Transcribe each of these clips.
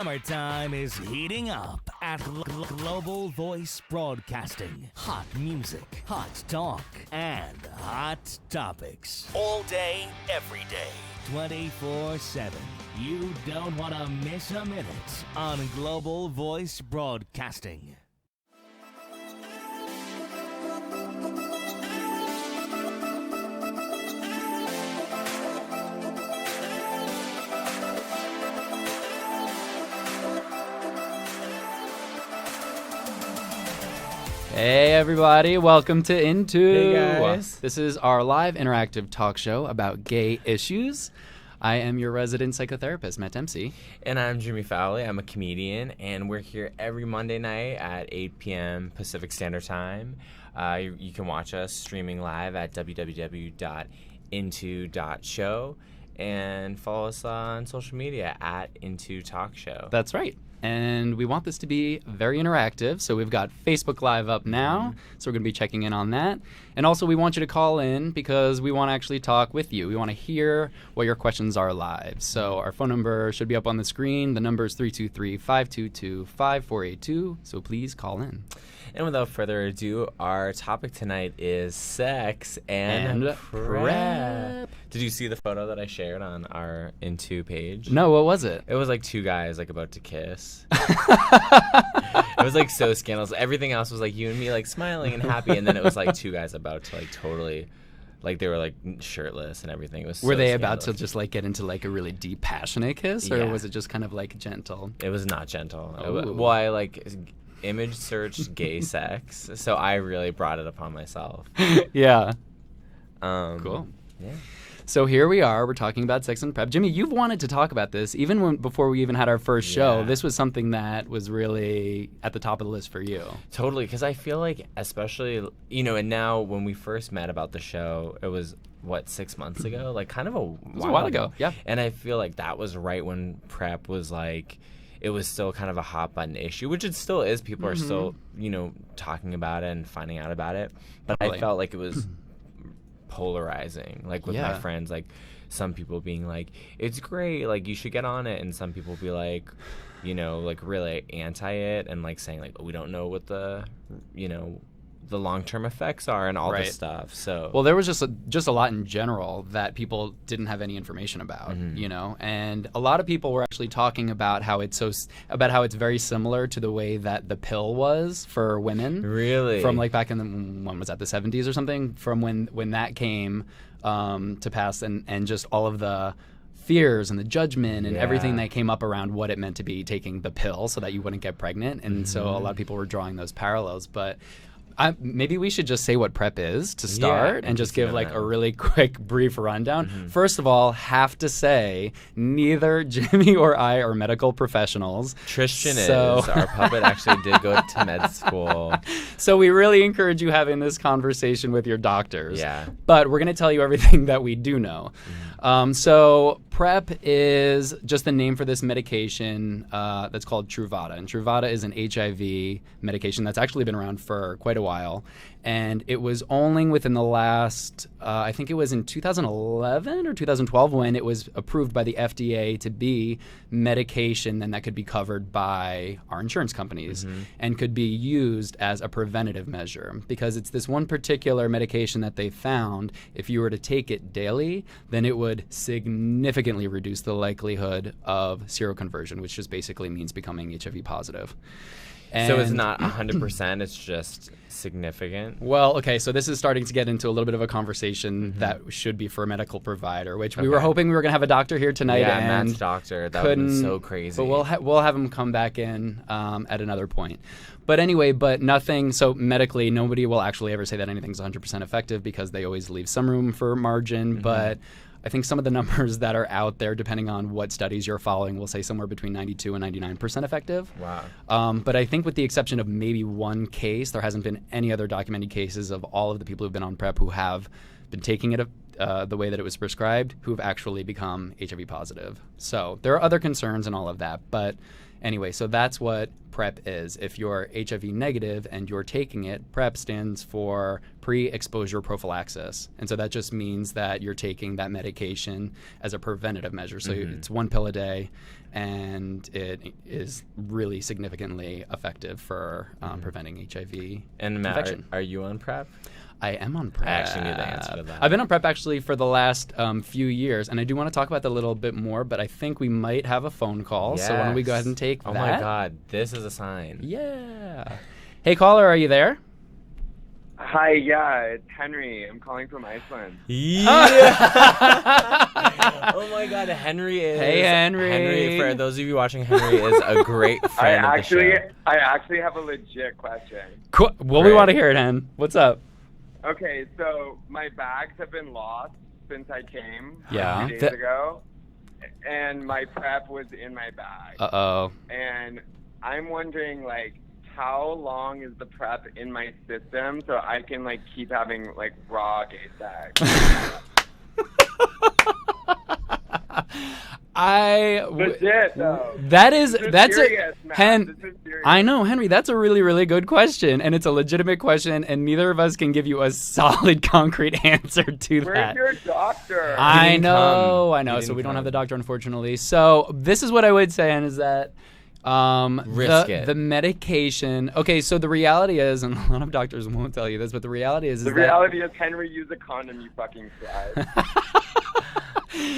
Summertime is heating up at Global Voice Broadcasting. Hot music, hot talk, and hot topics. All day, every day, 24/7. You don't want to miss a minute on Global Voice Broadcasting. Hey everybody, welcome to Into. Hey guys. This is our live interactive talk show about gay issues. I am your resident psychotherapist, Matt Dempsey. And I'm Jimmy Fowley. I'm a comedian, and we're here every Monday night at 8 p.m. Pacific Standard Time. You can watch us streaming live at www.into.show and follow us on social media at Into Talk Show. That's right. And we want this to be very interactive, so we've got Facebook Live up now, so we're going to be checking in on that. And also, we want you to call in because we want to actually talk with you. We want to hear what your questions are live. So our phone number should be up on the screen. The number is 323-522-5482, so please call in. And without further ado, our topic tonight is sex and prep. Did you see the photo that I shared on our Into page? No, what was it? It was like two guys like about to kiss. It was like so scandalous. Everything else was like you and me like smiling and happy, and then it was like two guys about to like totally, like they were like shirtless and everything. It was. Were so they about scandalous. to just like get into like a really deep, passionate kiss, or Yeah. was it just kind of like gentle? It was not gentle. Ooh. Well, I like image searched gay sex, so I really brought it upon myself. Yeah. Cool. Yeah. So here we are. We're talking about sex and prep. Jimmy, you've wanted to talk about this even before we even had our first show. Yeah. This was something that was really at the top of the list for you. Totally, because I feel like, especially, you know, and now when we first met about the show, it was, what, 6 months ago? Like, kind of a while ago, yeah. And I feel like that was right when PrEP was, like, it was still kind of a hot button issue, which it still is. People are still, you know, talking about it and finding out about it. But Totally. I felt like it was polarizing, like, with my friends, like, some people being like, it's great, like, you should get on it, and some people be like, you know, like, really anti it, and, like, saying, like, we don't know what the, you know, the long-term effects are and all this stuff. So Well, there was just a lot in general that people didn't have any information about, you know, and a lot of people were actually talking about how it's very similar to the way that the pill was for women. Really? From like back in the, when was that, the 70s or something? From when that came to pass, and just all of the fears and the judgment and everything that came up around what it meant to be taking the pill so that you wouldn't get pregnant. And so a lot of people were drawing those parallels, but maybe we should just say what PrEP is to start and just give like a really quick brief rundown. First of all, have to say neither Jimmy or I are medical professionals. Tristan is. Our puppet actually did go to med school. So we really encourage you having this conversation with your doctors. Yeah. But we're going to tell you everything that we do know. So PrEP is just the name for this medication that's called Truvada. And Truvada is an HIV medication that's actually been around for quite a while. And it was only within the last, I think it was in 2011 or 2012 when it was approved by the FDA to be medication and that could be covered by our insurance companies and could be used as a preventative measure, because it's this one particular medication that they found if you were to take it daily, then it would significantly reduce the likelihood of seroconversion, which just basically means becoming HIV positive. So it's not 100%, it's just significant? Well, okay, so this is starting to get into a little bit of a conversation that should be for a medical provider, which we were hoping we were going to have a doctor here tonight. Yeah, and Matt's doctor. That would be so crazy. But we'll have him come back in at another point. But anyway, nothing, so medically, nobody will actually ever say that anything's 100% effective because they always leave some room for margin, but I think some of the numbers that are out there, depending on what studies you're following, will say somewhere between 92 and 99% effective. Wow. But I think with the exception of maybe one case, there hasn't been any other documented cases of all of the people who've been on PrEP who have been taking it the way that it was prescribed, who've actually become HIV positive. So there are other concerns and all of that, but Anyway, so that's what PrEP is. If you're HIV negative and you're taking it, PrEP stands for pre-exposure prophylaxis. And so that just means that you're taking that medication as a preventative measure. So it's 1 pill a day, and it is really significantly effective for preventing HIV And Matt, infection. are you on PrEP? I am on PrEP. I actually knew the answer to that. I've been on PrEP actually for the last few years, and I do want to talk about that a little bit more, but I think we might have a phone call, so why don't we go ahead and take that? Oh my God, this is a sign. Yeah. Hey, caller, are you there? Hi, yeah, it's Henry. I'm calling from Iceland. Yeah. Oh my God, Henry is. Hey, Henry. Henry, for those of you watching, Henry is a great friend of the show. I actually have a legit question. Cool. Well, we want to hear it, Hen. What's up? Okay, so my bags have been lost since I came Yeah. 2 days ago, and my PrEP was in my bag. Uh-oh. And I'm wondering, like, how long is the PrEP in my system so I can, like, keep having, like, raw gay sex? Legit, though. That's serious, a man. Hen. This is serious. I know, Henry. That's a really, really good question, and it's a legitimate question, and neither of us can give you a solid, concrete answer to Where's that. your doctor? I didn't know. come. So we don't have come. the doctor, unfortunately. So this is what I would say, and is that Risk it. the medication. Okay, so the reality is, and a lot of doctors won't tell you this, but the reality is The reality is, Henry, use a condom, you fucking slide.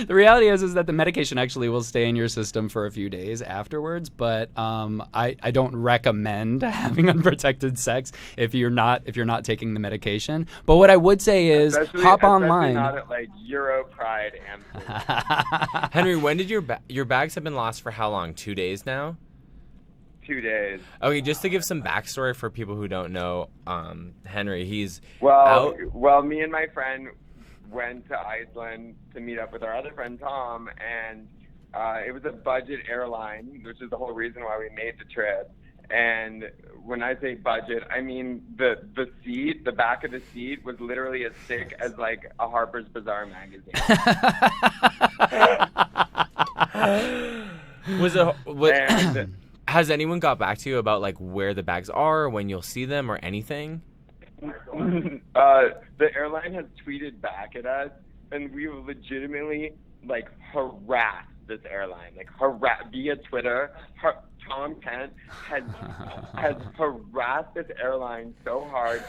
the reality is that the medication actually will stay in your system for a few days afterwards, but I don't recommend having unprotected sex if you're not taking the medication. But what I would say is hop online. Not at like Euro Pride Amsterdam. Henry, when did your bags have been lost for how long? 2 days now? 2 days. Okay, just to give some backstory for people who don't know, Henry, he's Well, out. me and my friend went to Iceland to meet up with our other friend Tom, and it was a budget airline, which is the whole reason why we made the trip. And when I say budget, I mean the seat, the back of the seat was literally as thick as like a Harper's Bazaar magazine. And Has anyone got back to you about like where the bags are, when you'll see them, or anything? The airline has tweeted back at us, and we have legitimately like harassed this airline, like via Twitter. Tom Kent has harassed this airline so hard.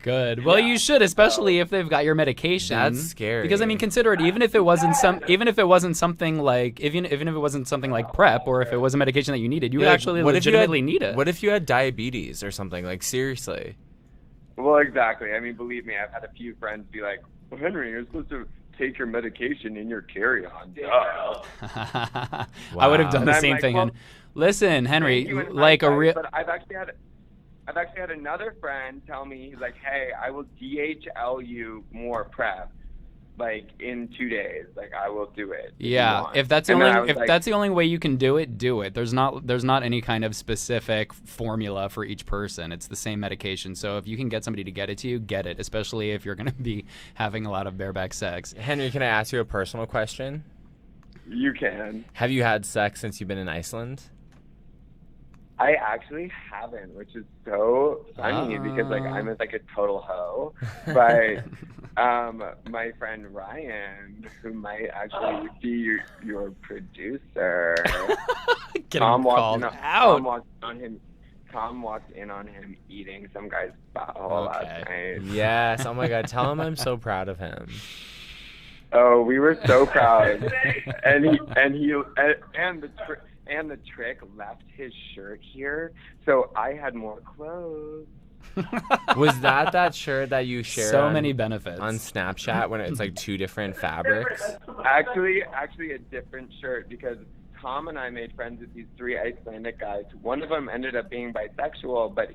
Good. Well, you should, especially if they've got your medication. That's scary. Because I mean, consider it. Even if it wasn't something like PrEP, or if it was a medication that you needed, you would actually legitimately need it. What if you had diabetes or something? Like, seriously. Well, exactly. I mean, believe me, I've had a few friends be like, well, Henry, you're supposed to take your medication in your carry-on. I would have done And the I'm same like, thing. well, And listen, Henry, Thank you in like a hindsight, real. But I've actually had another friend tell me, he's like, hey, I will DHL you more PrEP, like in 2 days. Like I will do it. Yeah, if that's the only way you can do it, do it. There's not any kind of specific formula for each person. It's the same medication. So if you can get somebody to get it to you, get it. Especially if you're going to be having a lot of bareback sex. Henry, can I ask you a personal question? You can. Have you had sex since you've been in Iceland? I actually haven't, which is so funny because like I'm like a total hoe. But my friend Ryan, who might actually be your producer, Tom walked in on him eating some guy's butthole last night. Yes. Oh my God. Tell him I'm so proud of him. Oh, we were so proud. and the trick left his shirt here, so I had more clothes. Was that shirt that you shared? So many benefits on Snapchat when it's like two different fabrics. Actually, a different shirt, because Tom and I made friends with these 3 Icelandic guys. One of them ended up being bisexual, but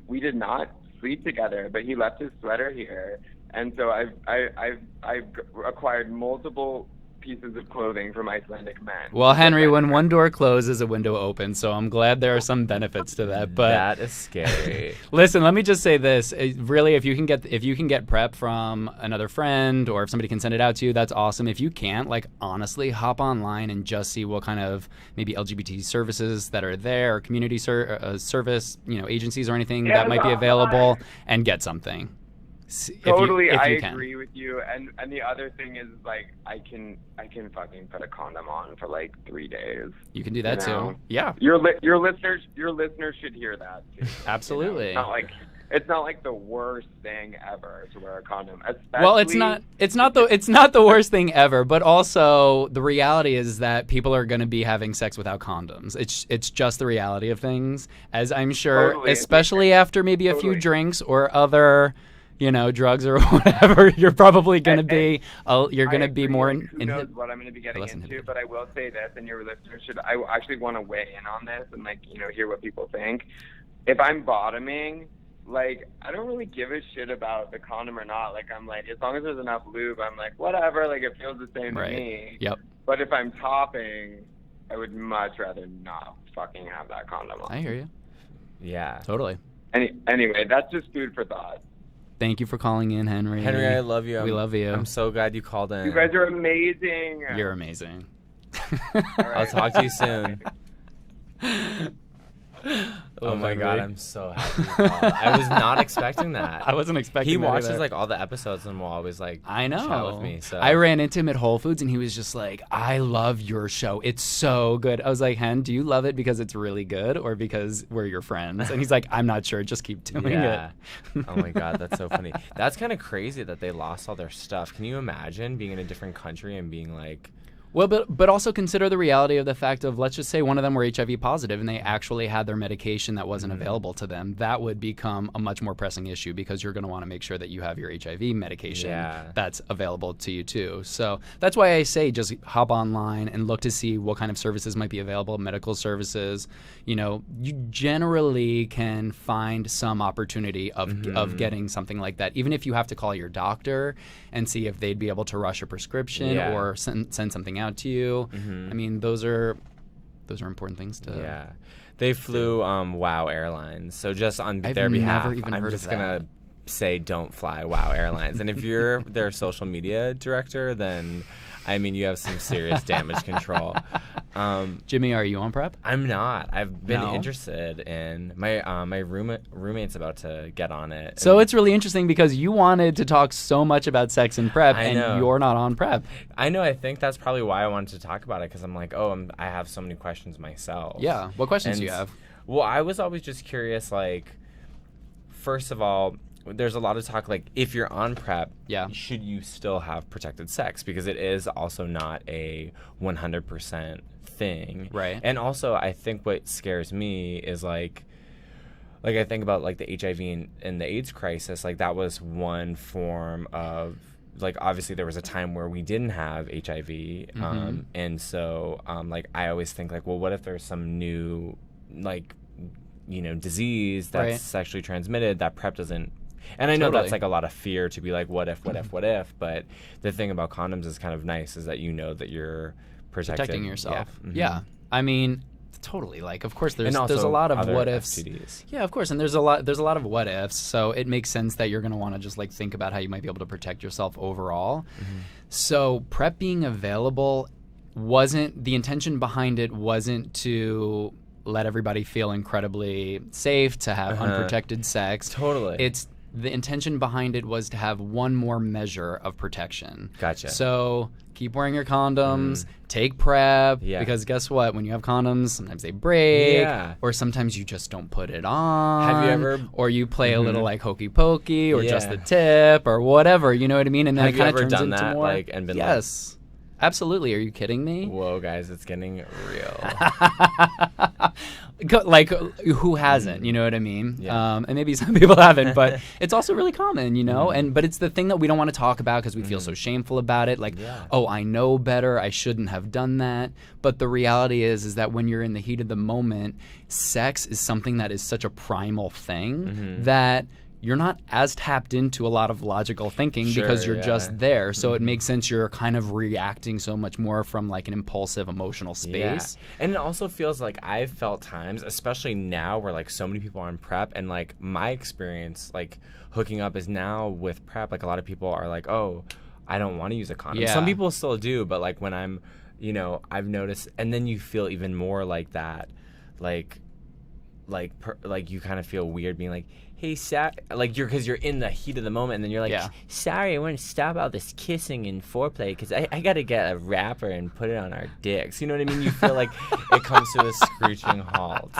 we did not sleep together. But he left his sweater here, and so I've acquired multiple pieces of clothing from Icelandic men. Well, Henry, when one door closes, a window opens, so I'm glad there are some benefits to that. But that is scary. Listen, let me just say this: really, if you can get prep from another friend, or if somebody can send it out to you, that's awesome. If you can't, like, honestly, hop online and just see what kind of maybe LGBT services that are there, or community service, agencies or anything that might be available, and get something. Totally, if I you can. agree with you. And the other thing is, like, I can fucking put a condom on for like 3 days. You can do that too. Yeah. Your listeners should hear that too. Absolutely. It's not like the worst thing ever to wear a condom. Well, it's not the worst thing ever, but also the reality is that people are going to be having sex without condoms. It's just the reality of things, as I'm sure, Totally. Especially after maybe a few drinks or other drugs or whatever, you're probably going to be more in. Who knows what I'm going to be getting into? But I will say this, and your listeners should. I actually want to weigh in on this and hear what people think. If I'm bottoming, like, I don't really give a shit about the condom or not. Like, I'm like, as long as there's enough lube, I'm like, whatever. Like, it feels the same to me. Yep. But if I'm topping, I would much rather not fucking have that condom on. I hear you. Yeah. Totally. Anyway, that's just food for thought. Thank you for calling in, Henry. Henry, I love you. We love you. I'm so glad you called in. You guys are amazing. You're amazing. All right. I'll talk to you soon. Oh my Henry. God, I'm so happy. I was not expecting that. I wasn't expecting He that watches either. like all the episodes and will always like I know. chat with me. So I ran into him at Whole Foods and he was just like, I love your show. It's so good. I was like, Hen, do you love it because it's really good or because we're your friends? And he's like, I'm not sure. Just keep doing yeah. it. Oh my God, that's so funny. That's kind of crazy that they lost all their stuff. Can you imagine being in a different country and being like, Well, but also consider the reality of the fact of, let's just say one of them were HIV positive and they actually had their medication that wasn't available to them. That would become a much more pressing issue because you're going to want to make sure that you have your HIV medication that's available to you too. So that's why I say just hop online and look to see what kind of services might be available, medical services. You generally can find some opportunity of getting something like that, even if you have to call your doctor and see if they'd be able to rush a prescription or send something out to you. I mean, those are important things to. Yeah, they flew WOW Airlines, so just on I've their behalf, never even I'm heard just of that. gonna say don't fly WOW Airlines. And if you're their social media director, then I mean you have some serious damage control. Jimmy, are you on PrEP? I'm not. I've been No? interested in my roommate's about to get on it. So it's really interesting because you wanted to talk so much about sex and PrEP, I know. and you're not on PrEP. I know. I think that's probably why I wanted to talk about it because I'm like, I have so many questions myself. Yeah. What questions do you have? Well, I was always just curious. Like, first of all, there's a lot of talk like if you're on PrEP, should you still have protected sex? Because it is also not a 100% thing. Right. And also, I think what scares me is like I think about like the HIV and the AIDS crisis. Like that was one form of like obviously there was a time where we didn't have HIV, and so like I always think like, well, what if there's some new like disease that's sexually transmitted that PrEP doesn't. And I know that's like a lot of fear to be like, what if? But the thing about condoms is kind of nice is that that you're protecting yourself. Yeah. Yeah. I mean, totally. Like, of course, there's a lot of other what ifs. STDs. Yeah, of course, and there's a lot of what ifs. So it makes sense that you're going to want to just like think about how you might be able to protect yourself overall. So PrEP being available wasn't the intention behind it. Wasn't to let everybody feel incredibly safe to have unprotected sex. Totally. The intention behind it was to have one more measure of protection. Gotcha. So keep wearing your condoms, take PrEP, because guess what? When you have condoms, sometimes they break, or sometimes you just don't put it on. Have you ever? Or you play a little like hokey pokey, or just the tip, or whatever. You know what I mean? And then Have it kind you of ever turns done into that, more. like, and been yes. Absolutely. Are you kidding me? Whoa, guys, it's getting real. Like, who hasn't? You know what I mean? Yeah. And maybe some people haven't, but it's also really common, but it's the thing that we don't want to talk about because we feel so shameful about it. Like, oh, I know better. I shouldn't have done that. But the reality is that when you're in the heat of the moment, sex is something that is such a primal thing that you're not as tapped into a lot of logical thinking because you're just there. So it makes sense you're kind of reacting so much more from like an impulsive emotional space. Yeah. And it also feels like I've felt times, especially now where like so many people are on PrEP, and like my experience like hooking up is now with PrEP, like a lot of people are like, oh, I don't want to use a condom. Yeah. Some people still do, but like when I'm, you know, I've noticed, and then you feel even more like that, like you kind of feel weird being like, hey, like because you're in the heat of the moment, and then you're like, sorry, I want to stop all this kissing and foreplay because I got to get a wrapper and put it on our dicks. You know what I mean? You feel like it comes to a screeching halt.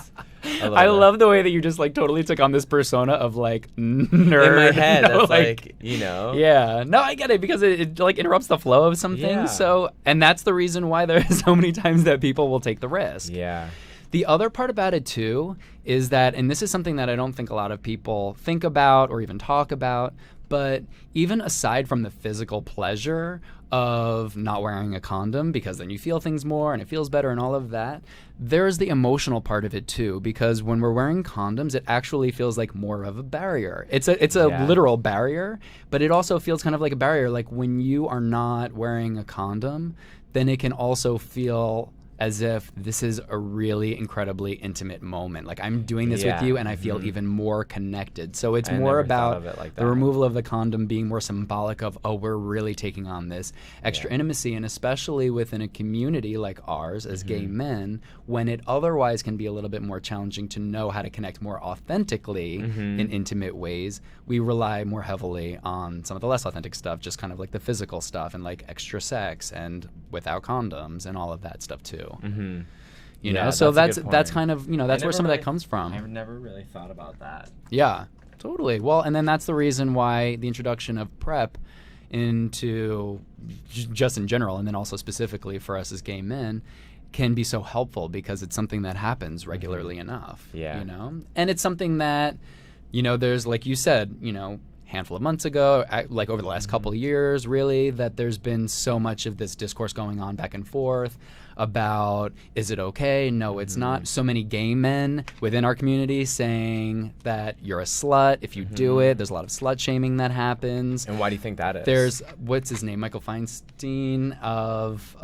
I love the way that you just like totally took on this persona of like nerd. In my head, you know, that's like, you know. Yeah. No, I get it because it like interrupts the flow of some things. So, and that's the reason why there's so many times that people will take the risk. Yeah. The other part about it, too, is that, and this is something that I don't think a lot of people think about or even talk about, but even aside from the physical pleasure of not wearing a condom, because then you feel things more and it feels better and all of that, there's the emotional part of it, too, because when we're wearing condoms, it actually feels like more of a barrier. It's a literal barrier, but it also feels kind of like a barrier. Like when you are not wearing a condom, then it can also feel as if this is a really incredibly intimate moment. Like I'm doing this with you and I feel even more connected. So it's more about the removal of the condom being more symbolic of, oh, we're really taking on this extra intimacy. And especially within a community like ours as gay men, when it otherwise can be a little bit more challenging to know how to connect more authentically in intimate ways, we rely more heavily on some of the less authentic stuff, just kind of like the physical stuff and like extra sex and without condoms and all of that stuff too. You know, so that's kind of, you know, that's where some of that comes from. I've never really thought about that. Yeah, totally. Well, and then that's the reason why the introduction of PrEP into just in general, and then also specifically for us as gay men, can be so helpful because it's something that happens regularly enough. Yeah. You know, and it's something that, you know, there's, like you said, you know, handful of months ago, like over the last couple of years, really, that there's been so much of this discourse going on back and forth about, is it okay? No, it's not. So many gay men within our community saying that you're a slut if you do it. There's a lot of slut shaming that happens. And why do you think that is? There's, what's his name? Michael Feinstein of,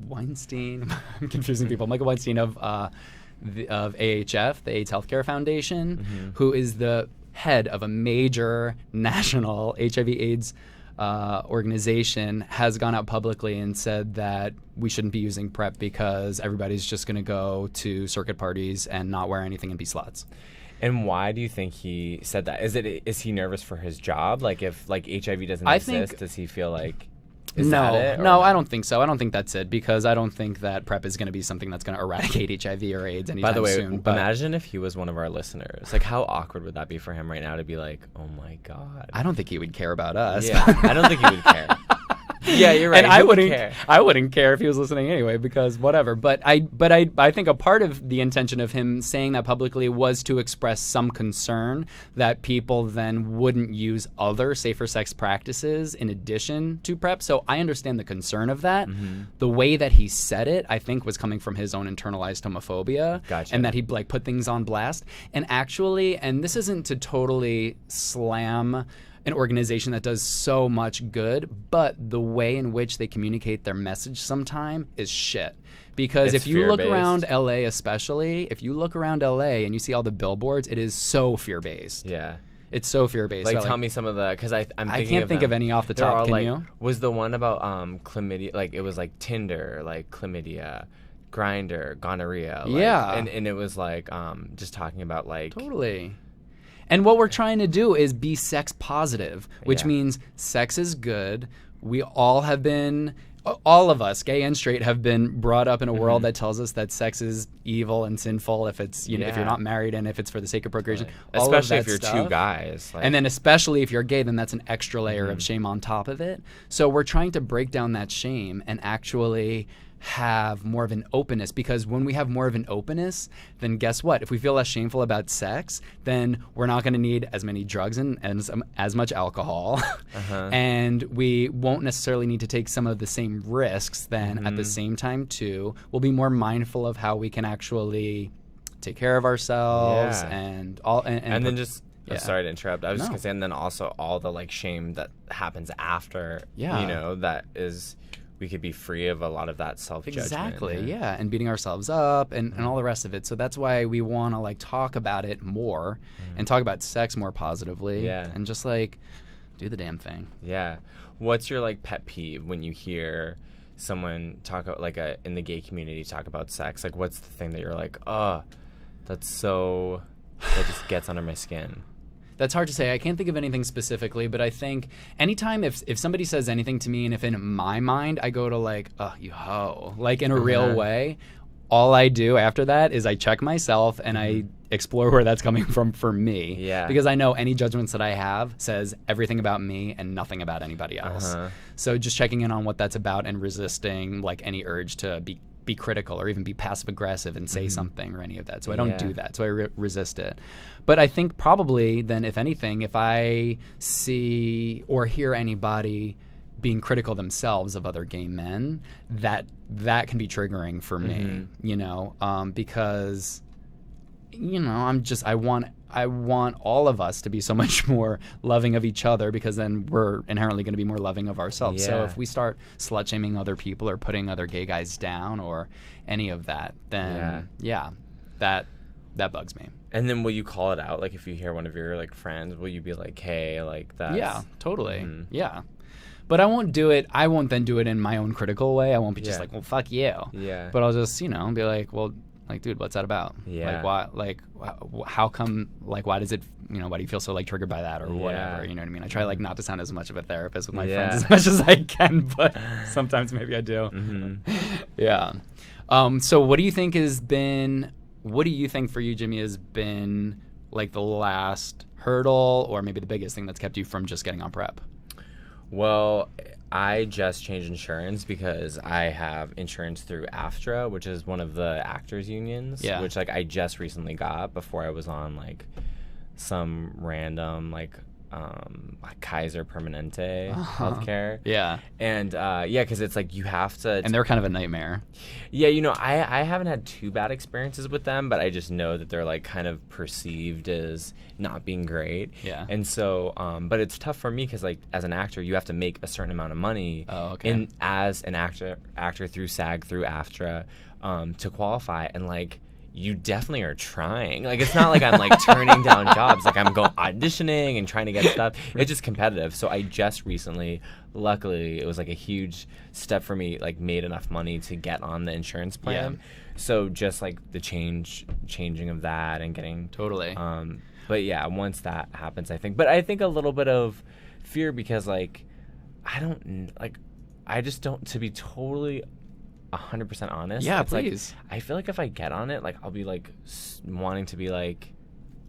Weinstein. I'm confusing people. Michael Weinstein of AHF, the AIDS Healthcare Foundation, who is the head of a major national HIV/AIDS organization, has gone out publicly and said that we shouldn't be using PrEP because everybody's just going to go to circuit parties and not wear anything and be sluts. And why do you think he said that? Is he nervous for his job? Like if like HIV doesn't exist, does he feel like that it? No, I don't think so. I don't think that's it because I don't think that PrEP is going to be something that's going to eradicate HIV or AIDS anytime soon. By the way, imagine if he was one of our listeners. Like, how awkward would that be for him right now to be like, oh my God. I don't think he would care about us. Yeah, I don't think he would care. Yeah, you're right. And I wouldn't care if he was listening anyway, because whatever. But I think a part of the intention of him saying that publicly was to express some concern that people then wouldn't use other safer sex practices in addition to PrEP. So I understand the concern of that. The way that he said it, I think, was coming from his own internalized homophobia, and that he like put things on blast. And actually, and this isn't to totally slam an organization that does so much good, but the way in which they communicate their message sometime is shit. Because if you look around LA especially, if you look around LA and you see all the billboards, it is so fear-based. Yeah. It's so fear-based. Like, tell me some of the, because I can't think of any off the top. Can you? Was the one about chlamydia, like it was like Tinder, like chlamydia, Grindr, gonorrhea. Like, and it was like just talking about like. Totally. And what we're trying to do is be sex positive, which means sex is good. We all have been, all of us, gay and straight, have been brought up in a world that tells us that sex is evil and sinful if it's, you know, if you're not married and if it's for the sake of procreation. Right. Especially if you're two guys. Like. And then especially if you're gay, then that's an extra layer of shame on top of it. So we're trying to break down that shame and actually have more of an openness, because when we have more of an openness, then guess what? If we feel less shameful about sex, then we're not going to need as many drugs and as much alcohol, and we won't necessarily need to take some of the same risks. Then at the same time too, we'll be more mindful of how we can actually take care of ourselves and all, and then just Yeah. Sorry to interrupt. I was just No. gonna say, and then also all the like shame that happens after. Yeah. You know, that is, we could be free of a lot of that self-judgment. Exactly, yeah, and beating ourselves up and all the rest of it. So that's why we want to like talk about it more and talk about sex more positively. Yeah. And just like do the damn thing. Yeah. What's your like pet peeve when you hear someone talk about like in the gay community talk about sex? Like, what's the thing that you're like, oh, that just gets under my skin? That's hard to say. I can't think of anything specifically, but I think anytime if somebody says anything to me, and if in my mind I go to like, oh, you hoe, like in a real way, all I do after that is I check myself and I explore where that's coming from for me. Yeah. Because I know any judgments that I have says everything about me and nothing about anybody else. So just checking in on what that's about and resisting like any urge to be critical or even be passive aggressive and say something or any of that. So I don't do that. So I resist it. But I think probably then, if anything, if I see or hear anybody being critical themselves of other gay men, that can be triggering for me, you know, because, you know, I want all of us to be so much more loving of each other, because then we're inherently going to be more loving of ourselves. Yeah. So if we start slut shaming other people or putting other gay guys down or any of that, then that bugs me. And then will you call it out? Like if you hear one of your like friends, will you be like, hey, like that? Yeah, totally. Yeah. But I won't do it. I won't then do it in my own critical way. I won't be just like, well, fuck you. Yeah. But I'll just, you know, be like, well, like, dude, what's that about? Yeah. Like, why? Like, how come? Like, why does it? You know, why do you feel so like triggered by that or whatever? You know what I mean? I try like not to sound as much of a therapist with my friends as much as I can, but sometimes maybe I do. Yeah. So what do you think has been? What do you think for you, Jimmy, has been like the last hurdle or maybe the biggest thing that's kept you from just getting on PrEP? Well, I just changed insurance because I have insurance through AFTRA, which is one of the actors unions, which like I just recently got before I was on like some random like Kaiser Permanente healthcare. Yeah. And because it's like you have to. And they're kind of a nightmare. Yeah, you know, I haven't had too bad experiences with them, but I just know that they're like kind of perceived as not being great. Yeah. And so, but it's tough for me because like as an actor, you have to make a certain amount of money. As an actor through SAG, through AFTRA, to qualify, and like. You definitely are trying. Like, it's not like I'm, like, turning down jobs. Like, I'm going auditioning and trying to get stuff. It's just competitive. So I just recently, luckily, it was, like, a huge step for me, like, made enough money to get on the insurance plan. Yeah. So just, like, the changing of that and getting... Totally. But, yeah, once that happens, I think... But I think a little bit of fear because, like, I just don't... To be totally... 100% honest. Yeah, it's please. Like, I feel like if I get on it, like I'll be like wanting to be like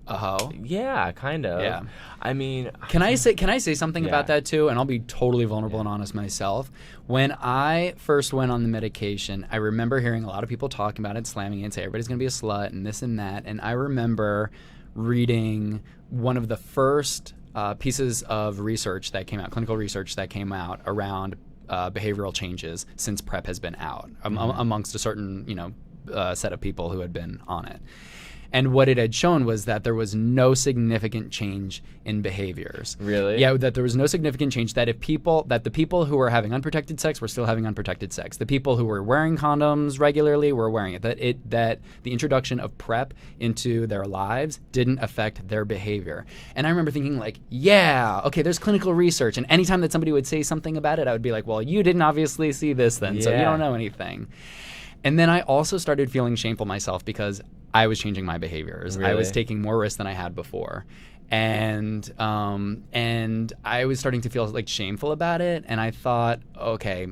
a hoe. Yeah, kind of. Yeah. I mean, can I say something about that too? And I'll be totally vulnerable and honest myself. When I first went on the medication, I remember hearing a lot of people talking about it, slamming it, and say everybody's gonna be a slut and this and that. And I remember reading one of the first pieces of research that came out, clinical research that came out around behavioral changes since PrEP has been out amongst a certain, set of people who had been on it. And what it had shown was that there was no significant change in behaviors. Really? Yeah, that there was no significant change. That the people who were having unprotected sex were still having unprotected sex. The people who were wearing condoms regularly were wearing it. That the introduction of PrEP into their lives didn't affect their behavior. And I remember thinking like, yeah, okay, there's clinical research. And anytime that somebody would say something about it, I would be like, well, you didn't obviously see this then, so you don't know anything. And then I also started feeling shameful myself because I was changing my behaviors. Really? I was taking more risks than I had before. And I was starting to feel like shameful about it. And I thought, okay,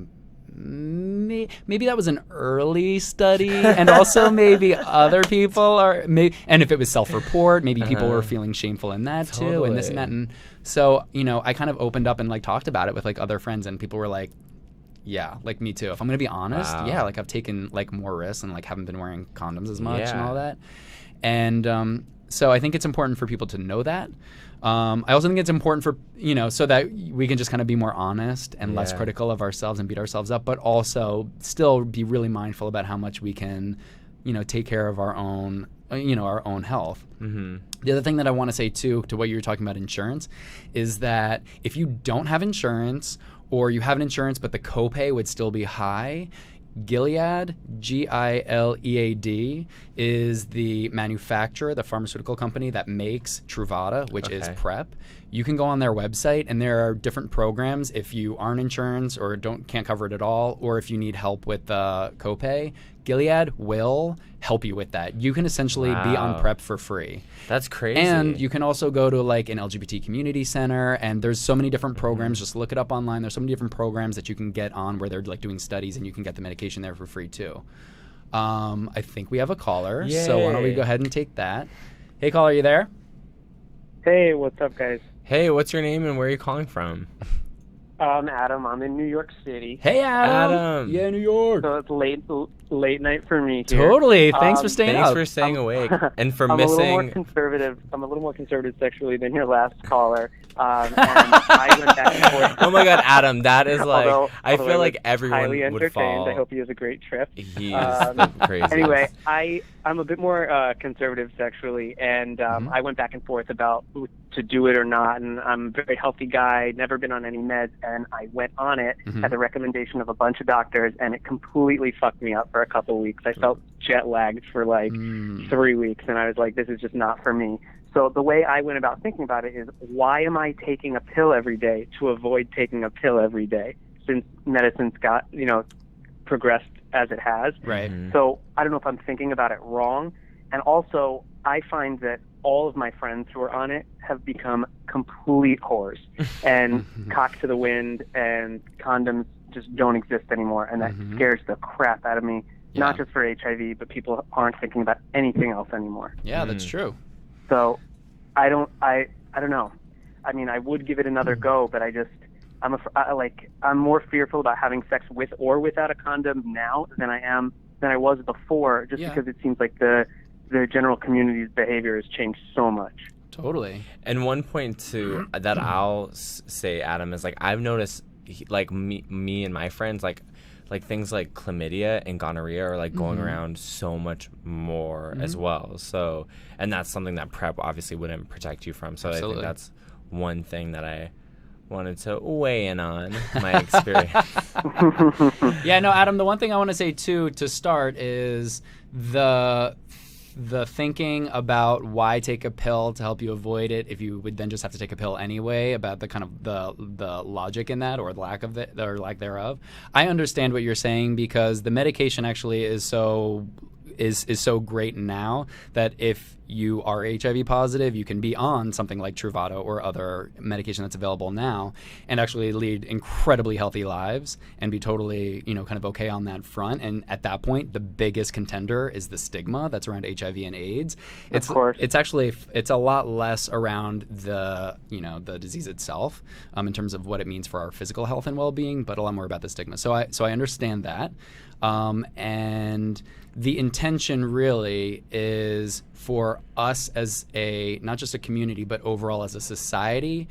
maybe that was an early study. And also maybe other people are, and if it was self-report, maybe people were feeling shameful in that too, and this and that. And so, I kind of opened up and like talked about it with like other friends, and people were like, yeah, like me too. If I'm gonna be honest, yeah, like I've taken like more risks and like haven't been wearing condoms as much and all that. And so I think it's important for people to know that. I also think it's important for so that we can just kind of be more honest and less critical of ourselves and beat ourselves up, but also still be really mindful about how much we can take care of our own our own health. Mm-hmm. The other thing that I want to say too, to what you were talking about insurance, is that if you don't have insurance, or you have an insurance but the copay would still be high, Gilead, Gilead, is the manufacturer, the pharmaceutical company that makes Truvada, which is PrEP. You can go on their website, and there are different programs if you aren't insurance or can't cover it at all, or if you need help with the copay. Gilead will help you with that. You can essentially be on PrEP for free. That's crazy. And you can also go to like an LGBT community center, and there's so many different programs. Just look it up online. There's so many different programs that you can get on where they're like doing studies, and you can get the medication there for free too. I think we have a caller, so why don't we go ahead and take that. Hey, caller, are you there? Hey, what's up, guys? Hey, what's your name and where are you calling from? I'm Adam. I'm in New York City. Hey, Adam. Yeah, New York. So it's late night for me here. Totally. Thanks for staying Thanks up. for staying awake and for I'm missing. I'm a little more conservative sexually than your last caller. And I went back and forth. Oh my God, Adam, that is like, I feel like was everyone highly would entertained. fall. I hope he has a great trip. He's the craziest. Anyway, I'm a bit more conservative sexually, and I went back and forth about to do it or not. And I'm a very healthy guy, never been on any meds, and I went on it at the recommendation of a bunch of doctors, and it completely fucked me up for a couple of weeks. I felt jet lagged for like 3 weeks, and I was like, this is just not for me. So the way I went about thinking about it is, why am I taking a pill every day to avoid taking a pill every day, since medicine's got, progressed as it has? Right. So I don't know if I'm thinking about it wrong. And also, I find that all of my friends who are on it have become complete whores and cock to the wind, and condoms just don't exist anymore. And that scares the crap out of me, not just for HIV, but people aren't thinking about anything else anymore. Yeah, that's true. So I don't know. I mean, I would give it another go, but I'm more fearful about having sex with or without a condom now than I was before, just because it seems like the general community's behavior has changed so much. Totally. And one point too that I'll say, Adam, is like, I've noticed like me and my friends, like things like chlamydia and gonorrhea are like going around so much more as well. So, and that's something that PrEP obviously wouldn't protect you from. So Absolutely. I think that's one thing that I wanted to weigh in on my experience. Yeah, no, Adam, the one thing I want to say too to start is the thinking about why take a pill to help you avoid it if you would then just have to take a pill anyway, about the kind of the logic in that, or the lack of it, or lack thereof. I understand what you're saying, because the medication actually is so great now that if you are HIV positive, you can be on something like Truvada or other medication that's available now and actually lead incredibly healthy lives and be totally, kind of okay on that front. And at that point, the biggest contender is the stigma that's around HIV and AIDS. Of course. It's a lot less around the disease itself, in terms of what it means for our physical health and well-being, but a lot more about the stigma. So I understand that. And the intention really is for us as not just a community, but overall as a society,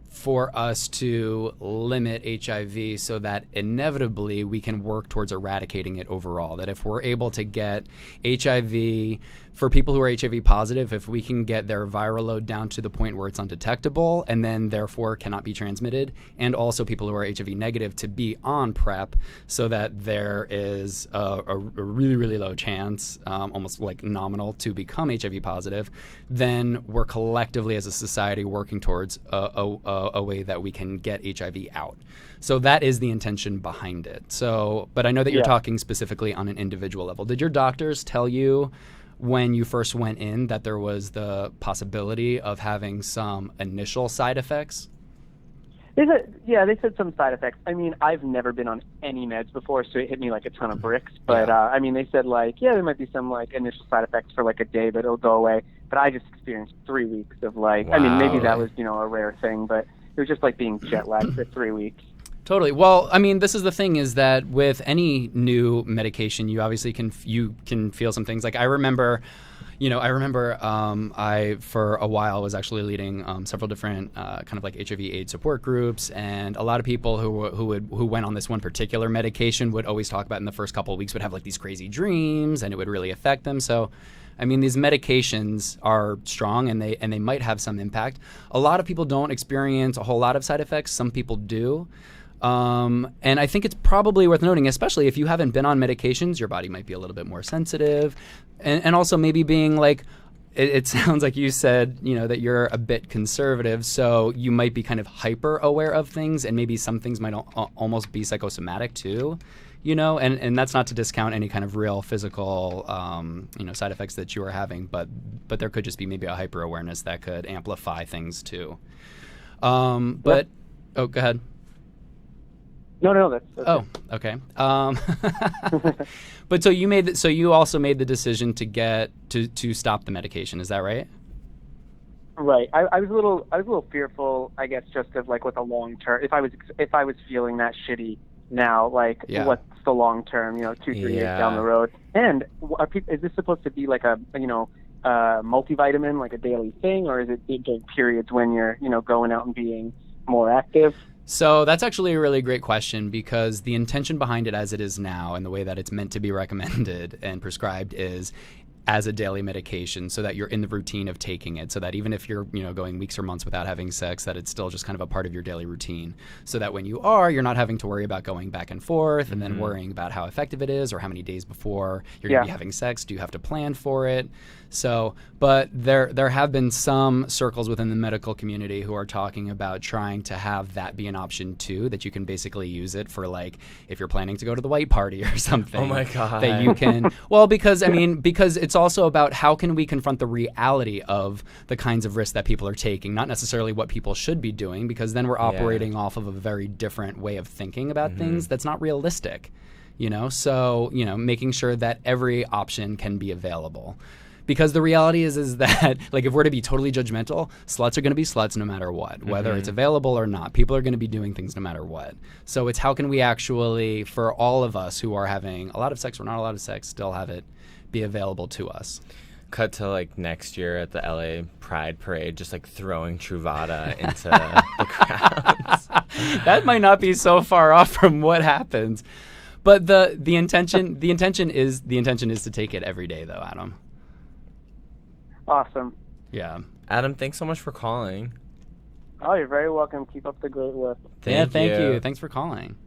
for us to limit HIV so that inevitably we can work towards eradicating it overall. That if we're able to get HIV, for people who are HIV positive, if we can get their viral load down to the point where it's undetectable and then therefore cannot be transmitted, and also people who are HIV negative to be on PrEP so that there is a really, really low chance, almost like nominal, to become HIV positive, then we're collectively as a society working towards a way that we can get HIV out. So that is the intention behind it. So, but I know that you're talking specifically on an individual level. Did your doctors tell you when you first went in that there was the possibility of having some initial side effects? They said some side effects. I mean, I've never been on any meds before, so it hit me like a ton of bricks. But I mean, they said there might be some like initial side effects for like a day, but it'll go away. But I just experienced 3 weeks of like, I mean, maybe that was a rare thing, but it was just like being jet lagged for 3 weeks. Totally. Well, I mean, this is the thing, is that with any new medication, you obviously can feel some things. Like I remember, I remember I, for a while, was actually leading several different kind of like HIV/AIDS support groups, and a lot of people who went on this one particular medication would always talk about in the first couple of weeks would have like these crazy dreams, and it would really affect them. So, I mean, these medications are strong, and they might have some impact. A lot of people don't experience a whole lot of side effects. Some people do. And I think it's probably worth noting, especially if you haven't been on medications, your body might be a little bit more sensitive. And also maybe being like, it sounds like you said, that you're a bit conservative, so you might be kind of hyper aware of things, and maybe some things might almost be psychosomatic too, and that's not to discount any kind of real physical, side effects that you are having, but there could just be maybe a hyper awareness that could amplify things too. Oh, go ahead. No, that's okay. But so you also made the decision to get to stop the medication. Is that right? Right. I was a little fearful, I guess, just of like what the long term. If I was feeling that shitty now, like what's the long term? 2-3 years down the road. And is this supposed to be like a multivitamin, like a daily thing, or is it during periods when you're going out and being more active? So that's actually a really great question, because the intention behind it as it is now and the way that it's meant to be recommended and prescribed is as a daily medication, so that you're in the routine of taking it, so that even if you're going weeks or months without having sex, that it's still just kind of a part of your daily routine, so that when you're not having to worry about going back and forth and then worrying about how effective it is or how many days before you're going to be having sex do you have to plan for it. So, but there have been some circles within the medical community who are talking about trying to have that be an option too, that you can basically use it for, like, if you're planning to go to the white party or something. Oh my God. That you can, well, because it's also about how can we confront the reality of the kinds of risks that people are taking, not necessarily what people should be doing, because then we're operating off of a very different way of thinking about things that's not realistic, So, making sure that every option can be available. Because the reality is that, like, if we're to be totally judgmental, sluts are going to be sluts no matter what, whether it's available or not. People are going to be doing things no matter what. So it's how can we actually, for all of us who are having a lot of sex or not a lot of sex, still have it be available to us. Cut to like next year at the LA Pride Parade, just like throwing Truvada into the crowds. That might not be so far off from what happens. But the intention is to take it every day though, Adam. Awesome. Yeah. Adam, thanks so much for calling. Oh, you're very welcome. Keep up the great work. Thank you. Thanks for calling.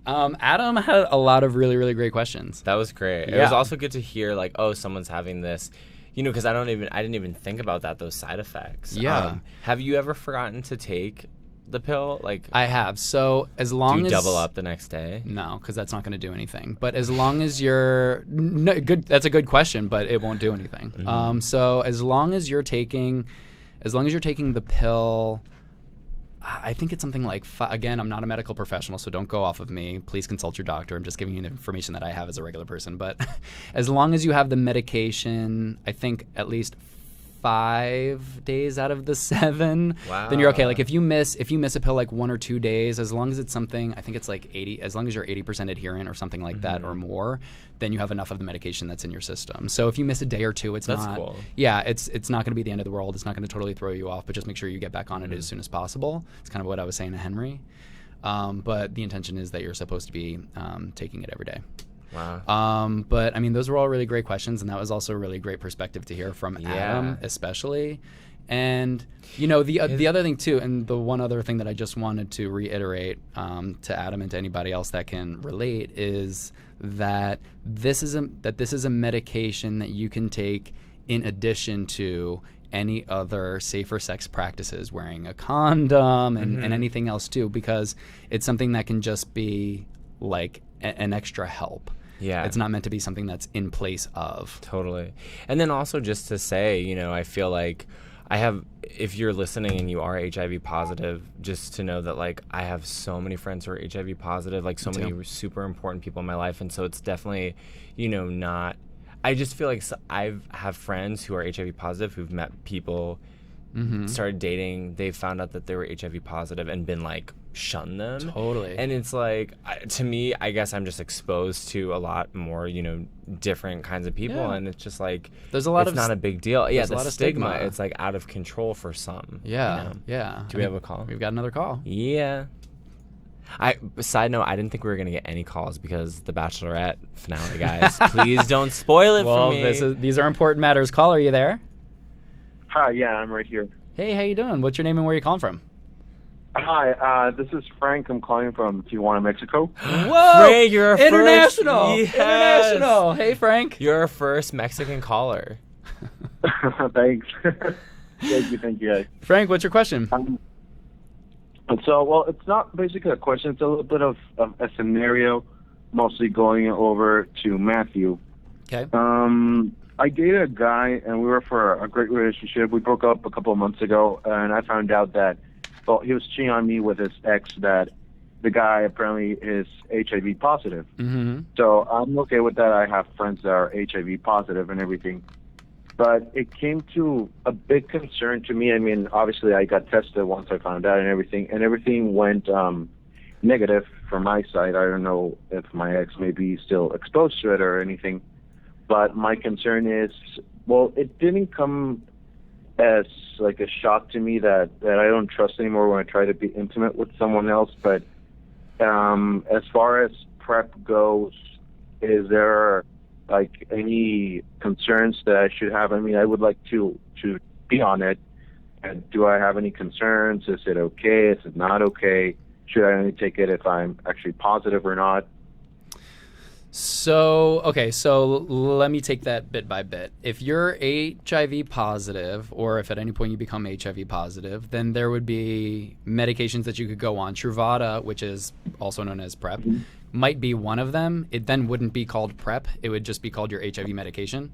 Adam had a lot of really, really great questions. That was great. Yeah. It was also good to hear, like, oh, someone's having this, because I didn't even think about those side effects. Yeah. Have you ever forgotten to take the pill? Like, I have. So as long do you as double up the next day? No, because that's not going to do anything. But as long as you're good, that's a good question, but it won't do anything. So as long as you're taking the pill, I think it's something like, again, I'm not a medical professional, so don't go off of me. Please consult your doctor. I'm just giving you the information that I have as a regular person. But as long as you have the medication, I think at least 5 days out of the 7, then you're okay. Like if you miss a pill like 1 or 2 days, as long as it's something, I think it's like 80, as long as you're 80% adherent or something like that or more, then you have enough of the medication that's in your system. So if you miss a day or two, that's cool. Yeah, it's not going to be the end of the world. It's not going to totally throw you off, but just make sure you get back on it as soon as possible. It's kind of what I was saying to Henry. But the intention is that you're supposed to be taking it every day. Wow. But I mean, those were all really great questions, and that was also a really great perspective to hear from Adam, especially. And the other thing too, and the one other thing that I just wanted to reiterate to Adam and to anybody else that can relate is that this is a medication that you can take in addition to any other safer sex practices, wearing a condom and anything else too, because it's something that can just be like an extra help. Yeah. It's not meant to be something that's in place of. Totally. And then also just to say, I feel like if you're listening and you are HIV positive, just to know that, like, I have so many friends who are HIV positive, like so many super important people in my life. And so it's definitely, not, I just feel like I have friends who are HIV positive who've met people, started dating, they found out that they were HIV positive and been like shun them. Totally. And it's like, to me, I guess I'm just exposed to a lot more, different kinds of people, and it's just like there's a lot it's not a big deal. Yeah, the a lot of stigma, it's like out of control for some. Yeah. Do we have a call? We've got another call. Yeah. Side note, I didn't think we were gonna get any calls because the Bachelorette finale, guys. Please don't spoil it for me. These are important matters. Caller, are you there? Hi, yeah, I'm right here. Hey, how you doing? What's your name and where are you calling from? Hi, this is Frank. I'm calling from Tijuana, Mexico. Whoa! Frank, you're our international. Yes. International. Hey, Frank. You're our first Mexican caller. Thanks. Thank you, guys. Frank, what's your question? Well, it's not basically a question. It's a little bit of a scenario, mostly going over to Matthew. Okay. I dated a guy, and we were for a great relationship. We broke up a couple of months ago, and I found out that, well, he was cheating on me with his ex, that the guy apparently is HIV positive. Mm-hmm. So I'm okay with that. I have friends that are HIV positive and everything. But it came to a big concern to me. I mean, obviously, I got tested once I found out and everything went negative from my side. I don't know if my ex may be still exposed to it or anything. But my concern is, well, it didn't come as like a shock to me that I don't trust anymore when I try to be intimate with someone else. But as far as PrEP goes, is there like any concerns that I should have? I mean, I would like to be on it. And do I have any concerns? Is it okay? Is it not okay? Should I only take it if I'm actually positive or not? So let me take that bit by bit. If you're HIV positive, or if at any point you become HIV positive, then there would be medications that you could go on. Truvada, which is also known as PrEP, might be one of them. It then wouldn't be called PrEP. It would just be called your HIV medication,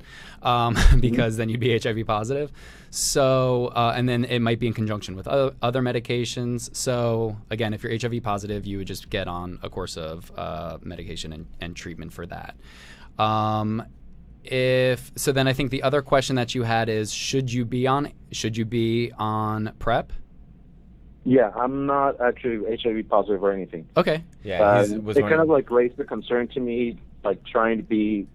because then you'd be HIV positive. So, and then it might be in conjunction with other medications. So again, if you're HIV positive, you would just get on a course of medication and treatment for that. Then I think the other question that you had is, should you be on PrEP? Yeah, I'm not actually HIV positive or anything. Okay. Yeah, it kind of like raised the concern to me, like trying to be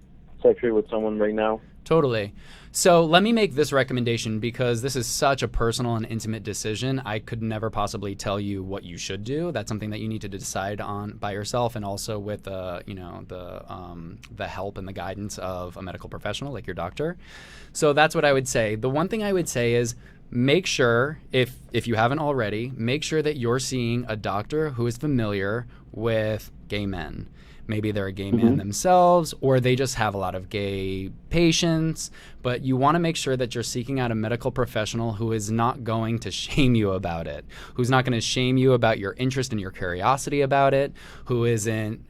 sexually with someone right now. Totally. So let me make this recommendation, because this is such a personal and intimate decision. I could never possibly tell you what you should do. That's something that you need to decide on by yourself, and also with the help and the guidance of a medical professional like your doctor. So that's what I would say. The one thing I would say is, make sure, if you haven't already, make sure that you're seeing a doctor who is familiar with gay men. Maybe they're a gay man themselves, or they just have a lot of gay patients. But you want to make sure that you're seeking out a medical professional who is not going to shame you about it, who's not going to shame you about your interest and your curiosity about it, who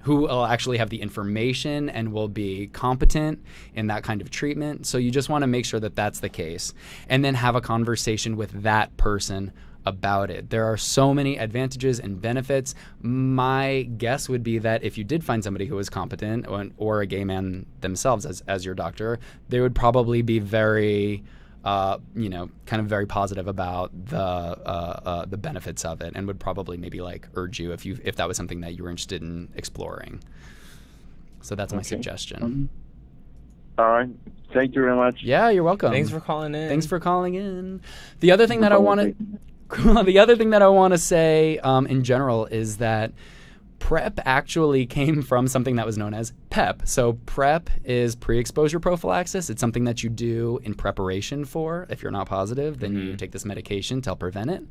will actually have the information and will be competent in that kind of treatment. So you just want to make sure that that's the case, and then have a conversation with that person about it. There are so many advantages and benefits. My guess would be that if you did find somebody who was competent, or a gay man themselves as your doctor, they would probably be very, kind of very positive about the benefits of it, and would probably maybe like urge you if that was something that you were interested in exploring. So that's my suggestion. All right. Thank you very much. Yeah, you're welcome. Thanks for calling in. The other thing that I want to say in general is that PrEP actually came from something that was known as PEP. So PrEP is pre-exposure prophylaxis. It's something that you do in preparation for. If you're not positive, then you take this medication to help prevent it.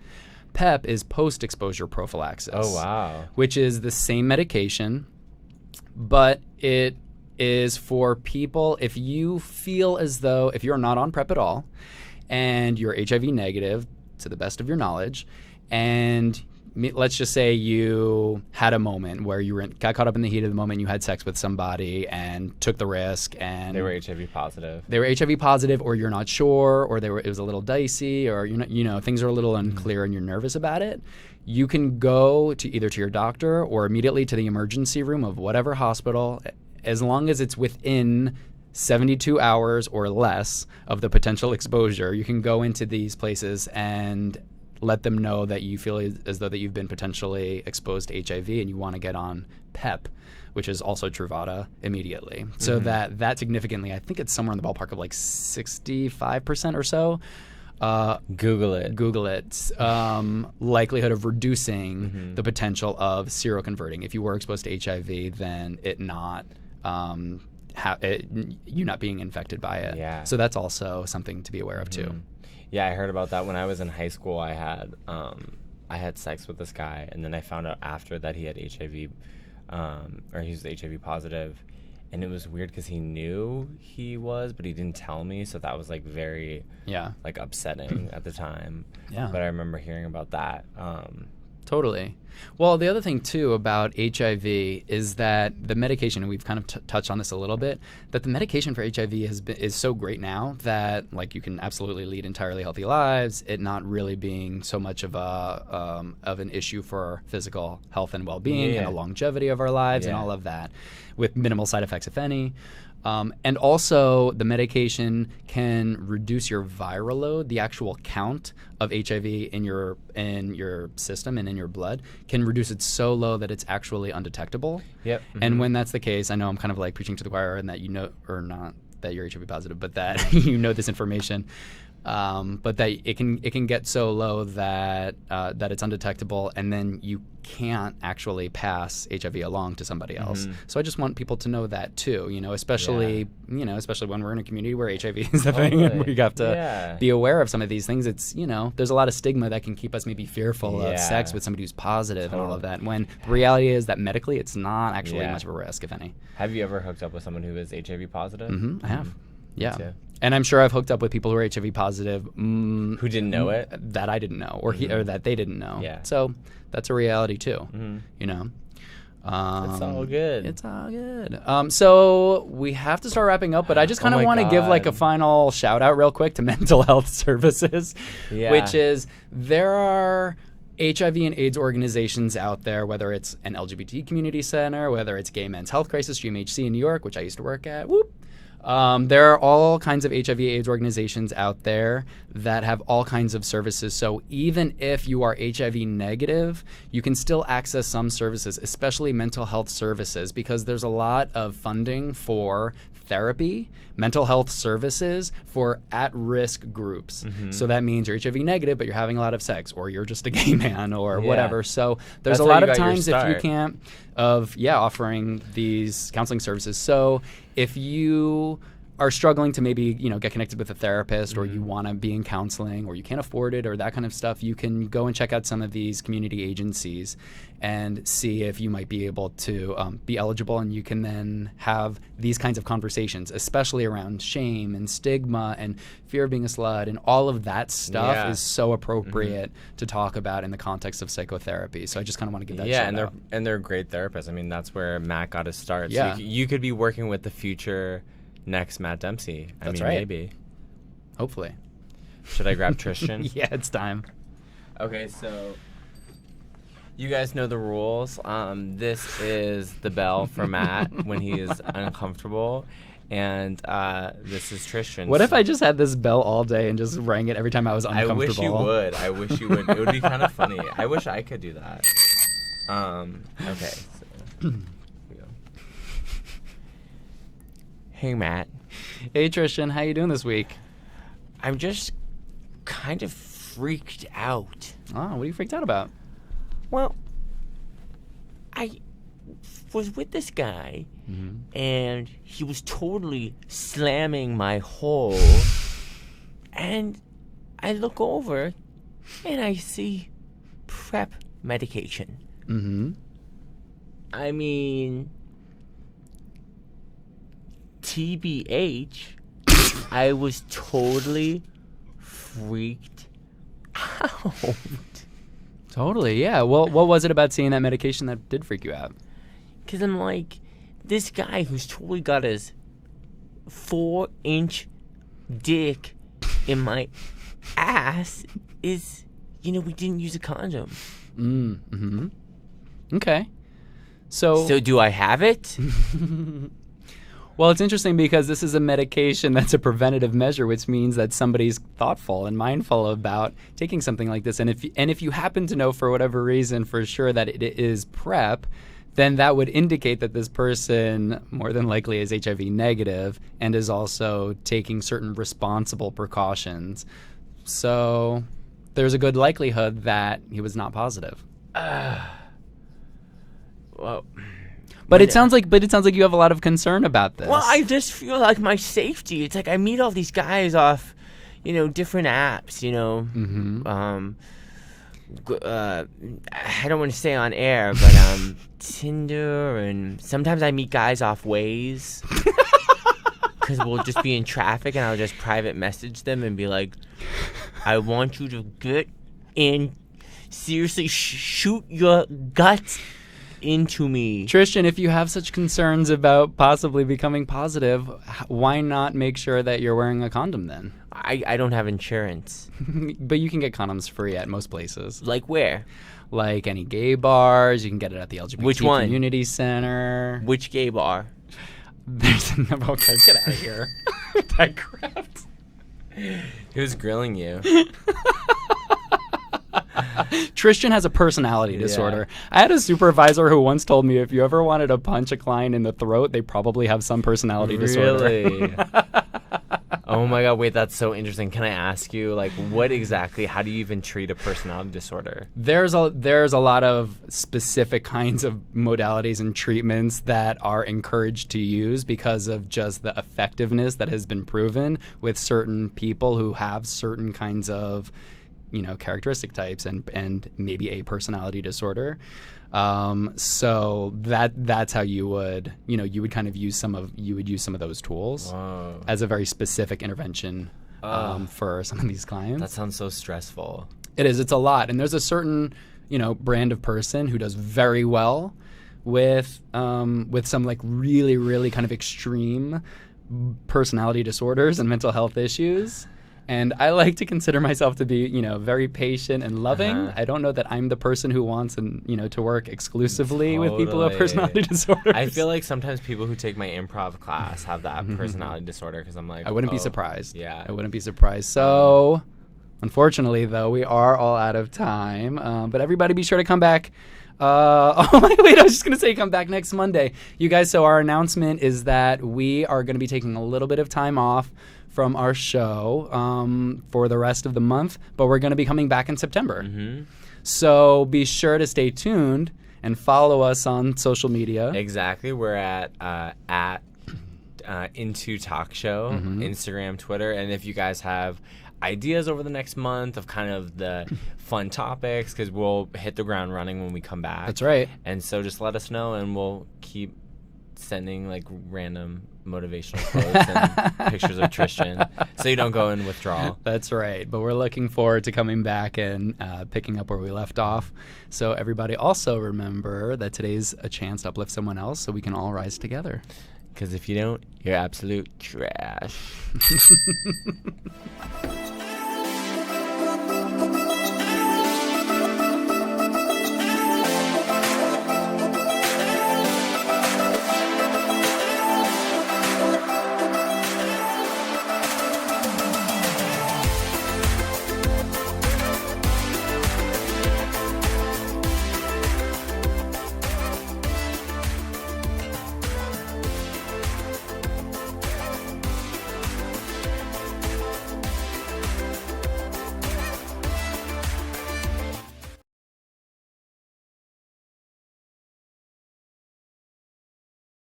PEP is post-exposure prophylaxis. Oh, wow. Which is the same medication, but it is for people, if you feel as though, if you're not on PrEP at all and you're HIV negative, to the best of your knowledge, and let's just say you had a moment where you got caught up in the heat of the moment, you had sex with somebody and took the risk, and they were HIV positive. Or you're not sure, or it was a little dicey, or things are a little unclear and you're nervous about it. You can go to either to your doctor or immediately to the emergency room of whatever hospital, as long as it's within 72 hours or less of the potential exposure. You can go into these places and let them know that you feel as though that you've been potentially exposed to HIV and you want to get on PEP, which is also Truvada, immediately. So that significantly, I think it's somewhere in the ballpark of like 65% or so. Google it. Likelihood of reducing the potential of seroconverting. If you were exposed to HIV, then it not you not being infected by it. Yeah. So that's also something to be aware of too. Yeah, I heard about that when I was in high school. I had sex with this guy, and then I found out after that he had HIV, or he was HIV positive. And it was weird because he knew he was, but he didn't tell me. So that was like very, like upsetting at the time. Yeah. But I remember hearing about that. Totally. Well, the other thing too about HIV is that the medication, and we've kind of touched on this a little bit, that the medication for HIV is so great now that like you can absolutely lead entirely healthy lives. It not really being so much of an issue for our physical health and well-being and the longevity of our lives and all of that, with minimal side effects, if any. And also, the medication can reduce your viral load. The actual count of HIV in your system and in your blood can reduce it so low that it's actually undetectable. Yep. And when that's the case, I know I'm kind of like preaching to the choir, and that you know, or not that you're HIV positive, but that you know this information. But that it can get so low that it's undetectable, and then you can't actually pass HIV along to somebody else. So I just want people to know that too, especially when we're in a community where HIV is the thing, and we have to be aware of some of these things. It's there's a lot of stigma that can keep us maybe fearful of sex with somebody who's positive and all of that. When the reality is that medically, it's not actually much of a risk, if any. Have you ever hooked up with someone who is HIV positive? I have. Yeah. And I'm sure I've hooked up with people who are HIV positive. Who didn't know it? That I didn't know, or that they didn't know. Yeah. So that's a reality too, It's all good. It's all good. So we have to start wrapping up, but I just kind of want to give like a final shout out real quick to mental health services, which is there are HIV and AIDS organizations out there, whether it's an LGBT community center, whether it's Gay Men's Health Crisis, GMHC in New York, which I used to work at. Whoop. There are all kinds of HIV/AIDS organizations out there that have all kinds of services. So even if you are HIV negative, you can still access some services, especially mental health services, because there's a lot of funding for therapy, mental health services for at-risk groups. So that means you're HIV negative, but you're having a lot of sex, or you're just a gay man, or whatever. So there's a lot of times if you can't offering these counseling services. So if you are struggling to maybe get connected with a therapist, or you want to be in counseling, or you can't afford it, or that kind of stuff, you can go and check out some of these community agencies and see if you might be able to be eligible, and you can then have these kinds of conversations, especially around shame and stigma and fear of being a slut, and all of that stuff is so appropriate to talk about in the context of psychotherapy. So I just kind of want to give that shout out. And they're great therapists. I mean, that's where Matt got his start. Yeah. So you could be working with the future next Matt Dempsey. That's right. Maybe. Hopefully. Should I grab Tristan? Yeah, it's time. Okay, so you guys know the rules. This is the bell for Matt when he is uncomfortable. And this is Tristan. What if I just had this bell all day and just rang it every time I was uncomfortable? I wish you would. It would be kind of funny. I wish I could do that. Okay. So, here we go. Hey, Matt. Hey, Tristan. How you doing this week? I'm just kind of freaked out. Oh, what are you freaked out about? Well, I was with this guy, and he was totally slamming my hole. And I look over, and I see PrEP medication. I mean, TBH, I was totally freaked out. Totally, yeah. Well, what was it about seeing that medication that did freak you out? Because I'm like, this guy who's totally got his 4-inch dick in my ass is, we didn't use a condom. Okay. So do I have it? Well, it's interesting because this is a medication that's a preventative measure, which means that somebody's thoughtful and mindful about taking something like this. And if you happen to know for whatever reason for sure that it is PrEP, then that would indicate that this person more than likely is HIV negative and is also taking certain responsible precautions. So there's a good likelihood that he was not positive. Well, but it sounds like you have a lot of concern about this. Well, I just feel like my safety. It's like I meet all these guys off, different apps. I don't want to say on air, but Tinder, and sometimes I meet guys off Waze because we'll just be in traffic and I'll just private message them and be like, I want you to get in, seriously shoot your guts into me. Tristan, if you have such concerns about possibly becoming positive, why not make sure that you're wearing a condom then? I don't have insurance. But you can get condoms free at most places. Like where? Like any gay bars. You can get it at the LGBT Which one? Community Center. Which gay bar? There's a number. Okay, get out of here. That crap. Who's grilling you? Tristan has a personality disorder. I had a supervisor who once told me if you ever wanted to punch a client in the throat, they probably have some personality disorder. Really? Oh my God, wait, that's so interesting. Can I ask you, how do you even treat a personality disorder? There's a lot of specific kinds of modalities and treatments that are encouraged to use because of just the effectiveness that has been proven with certain people who have certain kinds of characteristic types and maybe a personality disorder. So that's how you would kind of use some of those tools as a very specific intervention for some of these clients. That sounds so stressful. It is. It's a lot. And there's a certain, brand of person who does very well with some like really, really kind of extreme personality disorders and mental health issues. And I like to consider myself to be, very patient and loving. I don't know that I'm the person who wants to work exclusively with people who have personality disorders. I feel like sometimes people who take my improv class have that personality disorder because I'm like, I wouldn't be surprised. Yeah. I wouldn't be surprised. So, unfortunately, though, we are all out of time. But everybody be sure to come back. Wait, I was just going to say come back next Monday. You guys, so our announcement is that we are going to be taking a little bit of time off from our show for the rest of the month, but we're going to be coming back in September. So be sure to stay tuned and follow us on social media. Exactly. We're at Into Talk Show, Instagram, Twitter. And if you guys have ideas over the next month of kind of the fun topics, because we'll hit the ground running when we come back. That's right. And so just let us know and we'll keep sending like random motivational quotes and pictures of Tristan so you don't go in withdrawal. That's right. But we're looking forward to coming back and picking up where we left off. So everybody also remember that today's a chance to uplift someone else so we can all rise together. Because if you don't, you're absolute trash.